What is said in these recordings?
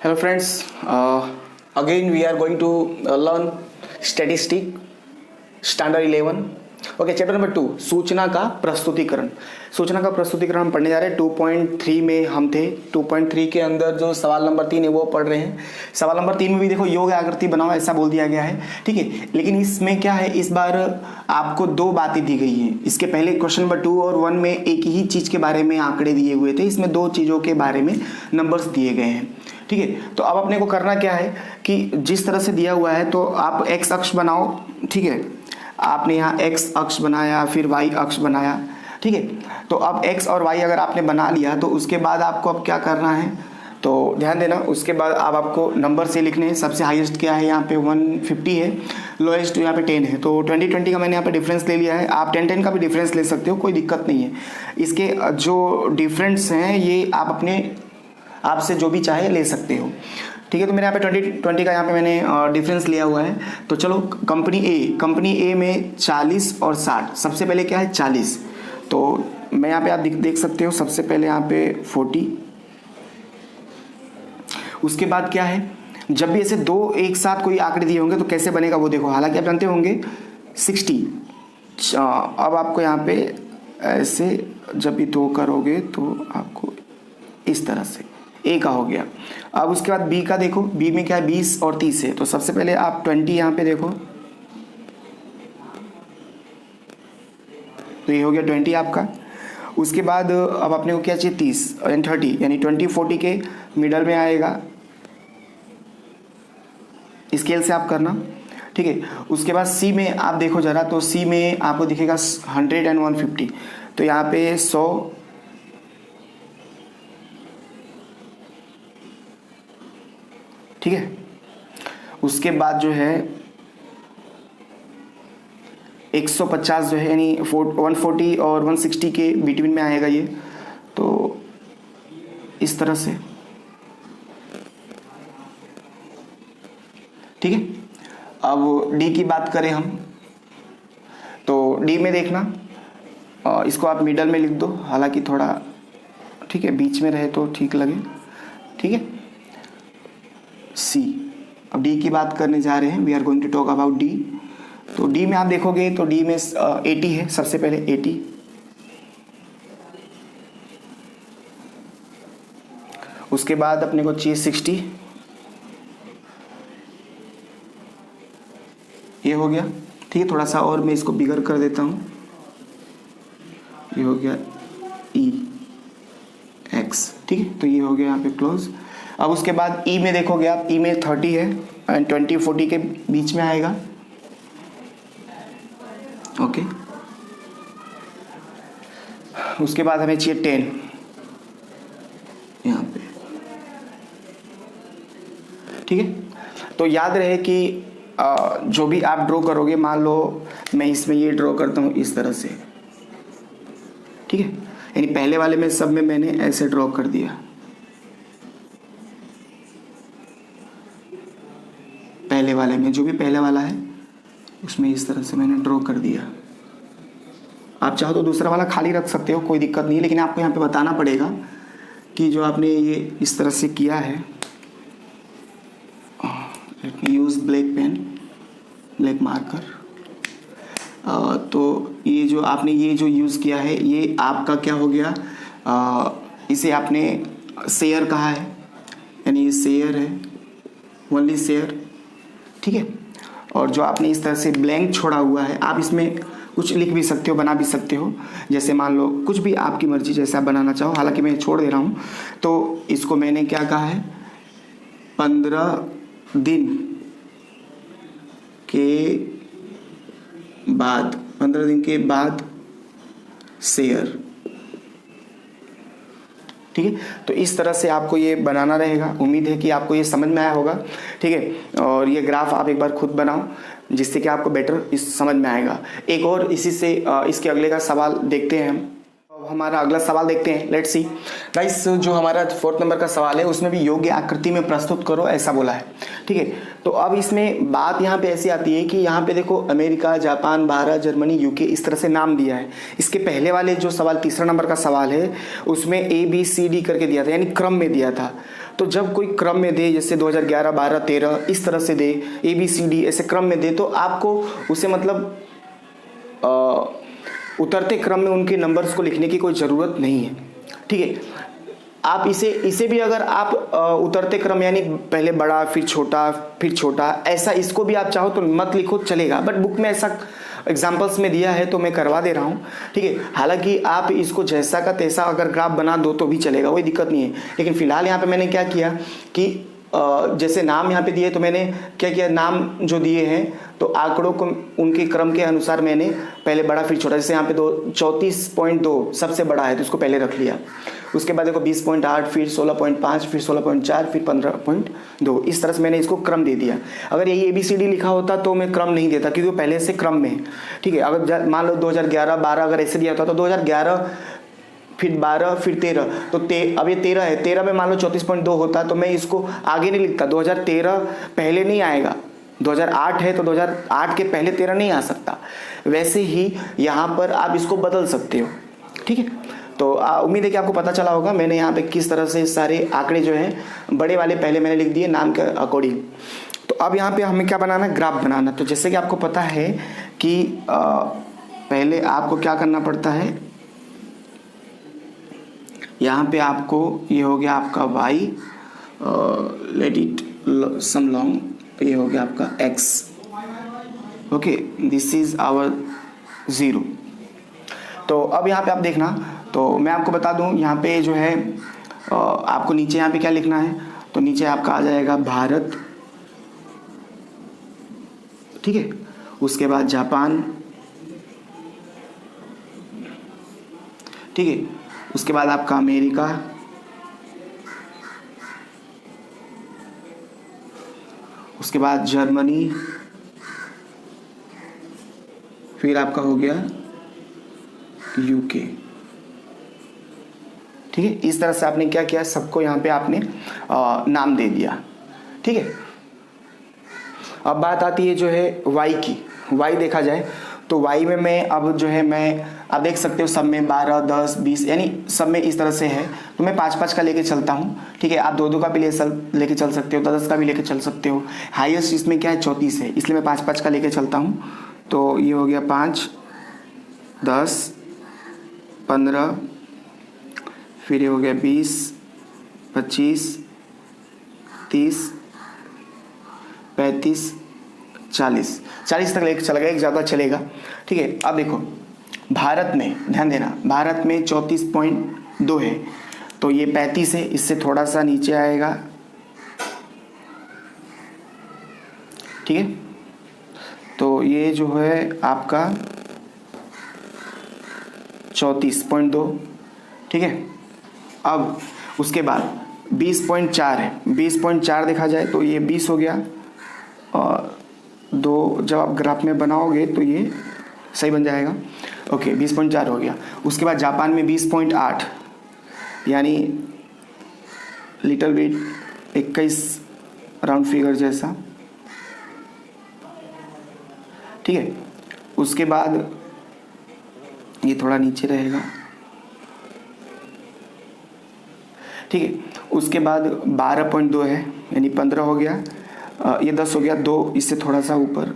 Hello friends, again we are going to learn statistic standard 11. Okay, chapter number 2 सूचना का प्रस्तुतिकरण। सूचना का प्रस्तुतिकरण हम पढ़ने जा रहे हैं। 2.3 में हम थे। 2.3 के अंदर जो सवाल नंबर 3 है वो पढ़ रहे हैं। सवाल नंबर 3 में भी देखो योग आकृति बनाओ ऐसा बोल दिया गया है, ठीक है। लेकिन इसमें क्या है, इस बार आपको दो बातें दी गई हैं। इसके पहले क्वेश्चन नंबर 2 और 1 में एक ही चीज़ के बारे में आंकड़े दिए हुए थे, इसमें दो चीज़ों के बारे में नंबर्स दिए गए हैं, ठीक है। तो अब अपने को करना क्या है कि जिस तरह से दिया हुआ है तो आप एक्स अक्ष बनाओ, ठीक है। आपने यहाँ एक्स अक्ष बनाया, फिर वाई अक्ष बनाया, ठीक है। तो अब एक्स और वाई अगर आपने बना लिया तो उसके बाद आपको अब क्या करना है, तो ध्यान देना। उसके बाद अब आपको नंबर से लिखने हैं। सबसे हाईएस्ट क्या है, यहाँ पे 150 है, लोएस्ट यहाँ पे 10 है। तो 20-20 का मैंने यहाँ पे डिफरेंस ले लिया है। आप 10-10 का भी डिफरेंस ले सकते हो, कोई दिक्कत नहीं है। इसके जो डिफरेंस हैं ये आप अपने आपसे जो भी चाहे ले सकते हो, ठीक है। तो मेरे यहाँ पे 20-20 का यहाँ पे मैंने डिफरेंस लिया हुआ है। तो चलो कंपनी ए में 40 और 60। सबसे पहले क्या है 40, तो मैं यहाँ पे आप देख सकते हो सबसे पहले यहाँ पे 40। उसके बाद क्या है, जब भी ऐसे दो एक साथ कोई आंकड़े दिए होंगे तो कैसे बनेगा वो देखो। हालांकि आप जानते होंगे 60। अब आपको यहाँ पे ऐसे जब भी दो करोगे तो आपको इस तरह से ए का हो गया। अब उसके बाद बी का देखो, बी में क्या है 20 और 30 है। तो सबसे पहले आप 20 यहाँ पे देखो, तो ये हो गया 20 आपका। उसके बाद अब अपने को क्या चाहिए 30 एंड 30, यानी 20-40 के मिडल में आएगा। स्केल से आप करना, ठीक है। उसके बाद सी में आप देखो जरा, तो सी में आपको दिखेगा 100 एंड 150। तो यहाँ पे 100, ठीक है। उसके बाद जो है 150 जो है, यानी 140 और 160 के बिटवीन में आएगा ये। तो इस तरह से, ठीक है। अब डी की बात करें हम, तो डी में देखना, इसको आप मिडल में लिख दो, हालांकि थोड़ा ठीक है बीच में रहे तो ठीक लगे, ठीक है। सी, अब डी की बात करने जा रहे हैं। We are going to talk about D. तो डी में आप देखोगे तो डी में 80 है, सबसे पहले 80। उसके बाद अपने को चाहिए 60, ये हो गया, ठीक है। थोड़ा सा और मैं इसको बिगर कर देता हूँ, ये हो गया ई एक्स, ठीक है। तो ये हो गया यहाँ पे क्लोज। अब उसके बाद ई में देखोगे आप, ई में 30 है एंड 20-40 के बीच में आएगा, ओके। उसके बाद हमें चाहिए 10 यहाँ पे, ठीक है। तो याद रहे कि जो भी आप ड्रॉ करोगे, मान लो मैं इसमें ये ड्रॉ करता हूँ इस तरह से, ठीक है। यानी पहले वाले में सब में मैंने ऐसे ड्रॉ कर दिया, पहले वाले में जो भी पहले वाला है उसमें इस तरह से मैंने ड्रॉ कर दिया। आप चाहो तो दूसरा वाला खाली रख सकते हो, कोई दिक्कत नहीं है। लेकिन आपको यहाँ पे बताना पड़ेगा कि जो आपने ये इस तरह से किया है, let me use black pen, black marker. तो ये जो आपने ये जो यूज़ किया है ये आपका क्या हो गया, इसे आपने शेयर कहा है, यानी ये शेयर है, ओनली शेयर, ठीक है। और जो आपने इस तरह से ब्लैंक छोड़ा हुआ है, आप इसमें कुछ लिख भी सकते हो, बना भी सकते हो। जैसे मान लो कुछ भी आपकी मर्जी, जैसे आप बनाना चाहो, हालांकि मैं छोड़ दे रहा हूँ। तो इसको मैंने क्या कहा है, 15 दिन के बाद, 15 दिन के बाद शेयर, ठीक है। तो इस तरह से आपको ये बनाना रहेगा। उम्मीद है कि आपको ये समझ में आया होगा, ठीक है। और ये ग्राफ आप एक बार खुद बनाओ, जिससे कि आपको बेटर इस समझ में आएगा। एक और इसी से इसके अगले का सवाल देखते हैं हम। हमारा अगला सवाल देखते हैं, लेट्स सी गाइस। जो हमारा 4 नंबर का सवाल है उसमें भी योग्य आकृति में प्रस्तुत करो ऐसा बोला है, ठीक है। तो अब इसमें बात यहाँ पे ऐसी आती है कि यहाँ पे देखो America, Japan, Bharat, Germany, UK इस तरह से नाम दिया है। इसके पहले वाले जो सवाल तीसरा नंबर का सवाल है उसमें ABCD करके दिया था, यानी क्रम में दिया था। तो जब कोई क्रम में दे, जैसे 2011, 12, 13 इस तरह से दे, ABCD ऐसे क्रम में दे, तो आपको उसे मतलब उतरते क्रम में उनके नंबर्स को लिखने की कोई ज़रूरत नहीं है, ठीक है। आप इसे भी अगर आप उतरते क्रम यानी पहले बड़ा फिर छोटा ऐसा इसको भी आप चाहो तो मत लिखो, चलेगा। बट बुक में ऐसा एग्जाम्पल्स में दिया है तो मैं करवा दे रहा हूँ, ठीक है। हालांकि आप इसको जैसा का तैसा अगर ग्राफ बना दो तो भी चलेगा, कोई दिक्कत नहीं है। लेकिन फिलहाल यहाँ पे मैंने क्या किया कि जैसे नाम यहाँ पे दिए तो मैंने क्या किया, नाम जो दिए हैं तो आंकड़ों को उनके क्रम के अनुसार मैंने पहले बड़ा फिर छोटा, जैसे यहाँ पे 34.2 सबसे बड़ा है तो उसको पहले रख लिया। उसके बाद देखो 20.8, फिर 16.5, फिर 16.4, फिर 15.2, इस तरह से मैंने इसको क्रम दे दिया। अगर यही ABCD लिखा होता तो मैं क्रम नहीं देता क्योंकि वो पहले से क्रम में है, ठीक है। अगर मान लो 2011, 12 अगर ऐसे दिया होता तो 2011 फिर 12 फिर 13, तो अब ये 13 है, 13 में मान लो 34.2 होता तो मैं इसको आगे नहीं लिखता, 2013 पहले नहीं आएगा। 2008 है तो 2008 के पहले 13 नहीं आ सकता। वैसे ही यहाँ पर आप इसको बदल सकते हो, ठीक है। तो उम्मीद है कि आपको पता चला होगा मैंने यहाँ पे किस तरह से सारे आंकड़े जो हैं बड़े वाले पहले मैंने लिख दिए नाम के अकॉर्डिंग। तो अब यहाँ पे हमें क्या बनाना, ग्राफ बनाना। तो जैसे कि आपको पता है कि पहले आपको क्या करना पड़ता है, यहाँ पे आपको ये हो गया आपका y, let it some long, ये हो गया आपका x, okay, this is our 0। तो अब यहाँ पे आप देखना, तो मैं आपको बता दूँ यहाँ पे जो है आपको नीचे यहाँ पे क्या लिखना है, तो नीचे आपका आ जाएगा भारत, ठीक है। उसके बाद जापान, ठीक है। उसके बाद आपका अमेरिका, उसके बाद जर्मनी, फिर आपका हो गया यूके, ठीक है। इस तरह से आपने क्या किया, सबको यहाँ पे आपने नाम दे दिया, ठीक है। अब बात आती है जो है y की। y देखा जाए तो y में मैं अब जो है मैं आप देख सकते हो सब में 12, 10, 20 यानी सब में इस तरह से है, तो मैं 5-5 का लेके चलता हूँ, ठीक है। आप 2-2 का भी लेके चल सकते हो, 10 का भी लेके चल सकते हो। हाईएस्ट इसमें क्या है 34 है, इसलिए मैं 5-5 का लेके चलता हूँ। तो ये हो गया 5, 10, 15, फिर ये हो गया 20, 25, 30, 35, 40 तक लेके चला गया, एक ज़्यादा चलेगा, ठीक है। अब देखो भारत में ध्यान देना, भारत में 34.2 है तो ये 35 है, इससे थोड़ा सा नीचे आएगा, ठीक है। तो ये जो है आपका 34.2, ठीक है। अब उसके बाद 20.4 है, 20.4 देखा जाए तो ये 20 हो गया, और दो जब आप ग्राफ में बनाओगे तो ये सही बन जाएगा, ओके। 20.4 हो गया। उसके बाद जापान में 20.8 यानी लिटिल बिट 21 राउंड फिगर जैसा, ठीक है। उसके बाद ये थोड़ा नीचे रहेगा, ठीक है। उसके बाद 12.2 है यानी 15 हो गया, ये 10 हो गया, 2 इससे थोड़ा सा ऊपर,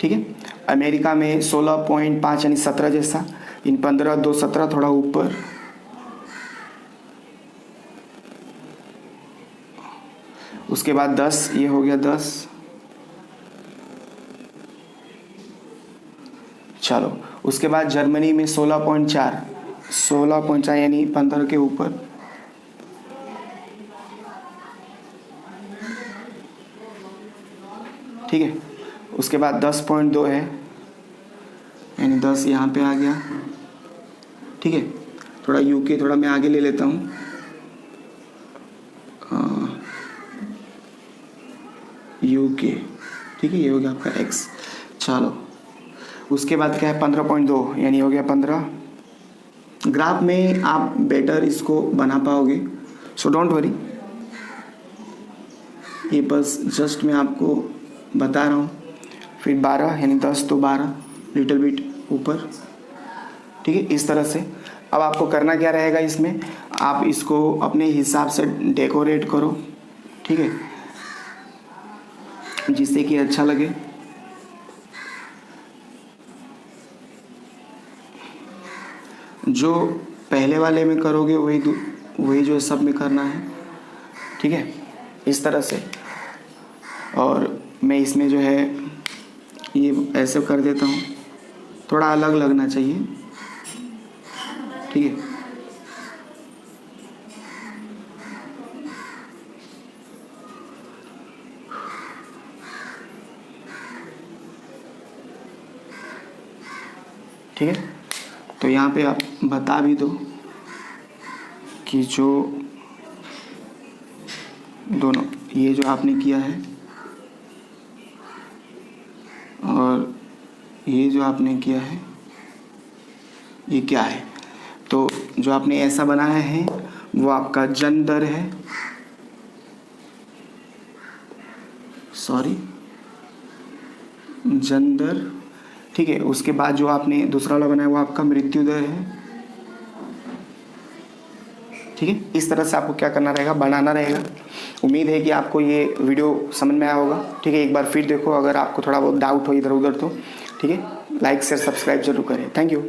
ठीक है। अमेरिका में 16.5 यानी 17 जैसा, इन 15, 2, 17 थोड़ा ऊपर, उसके बाद 10, ये हो गया 10, चलो। उसके बाद जर्मनी में 16.4 यानी 15 के ऊपर, ठीक है। उसके बाद 10.2 है यानी 10 यहाँ पे आ गया, ठीक है। थोड़ा यूके थोड़ा मैं आगे ले लेता हूँ, यूके, ठीक है। ये हो गया आपका x, चलो। उसके बाद क्या है 15.2 यानी हो गया 15, ग्राफ में आप बेटर इसको बना पाओगे, सो डोंट वरी। ये बस जस्ट मैं आपको बता रहा हूँ। फिर 12 यानी 10 तो 12 लिटिल बिट ऊपर, ठीक है, इस तरह से। अब आपको करना क्या रहेगा इसमें, आप इसको अपने हिसाब से डेकोरेट करो, ठीक है, जिससे कि अच्छा लगे। जो पहले वाले में करोगे वही जो सब में करना है, ठीक है, इस तरह से। और मैं इसमें जो है ये ऐसे कर देता हूँ, थोड़ा अलग लगना चाहिए, ठीक है। ठीक है, तो यहाँ पे आप बता भी दो कि जो दोनों ये जो आपने किया है और ये जो आपने किया है ये क्या है। तो जो आपने ऐसा बनाया है वो आपका जन्म दर है, सॉरी जन्म दर, ठीक है। उसके बाद जो आपने दूसरा वाला बनाया वो आपका मृत्यु दर है, ठीक है। इस तरह से आपको क्या करना रहेगा, बनाना रहेगा। उम्मीद है कि आपको ये वीडियो समझ में आया होगा, ठीक है। एक बार फिर देखो, अगर आपको थोड़ा बहुत डाउट हो इधर उधर तो, ठीक है, लाइक शेयर सब्सक्राइब जरूर करें। Thank you.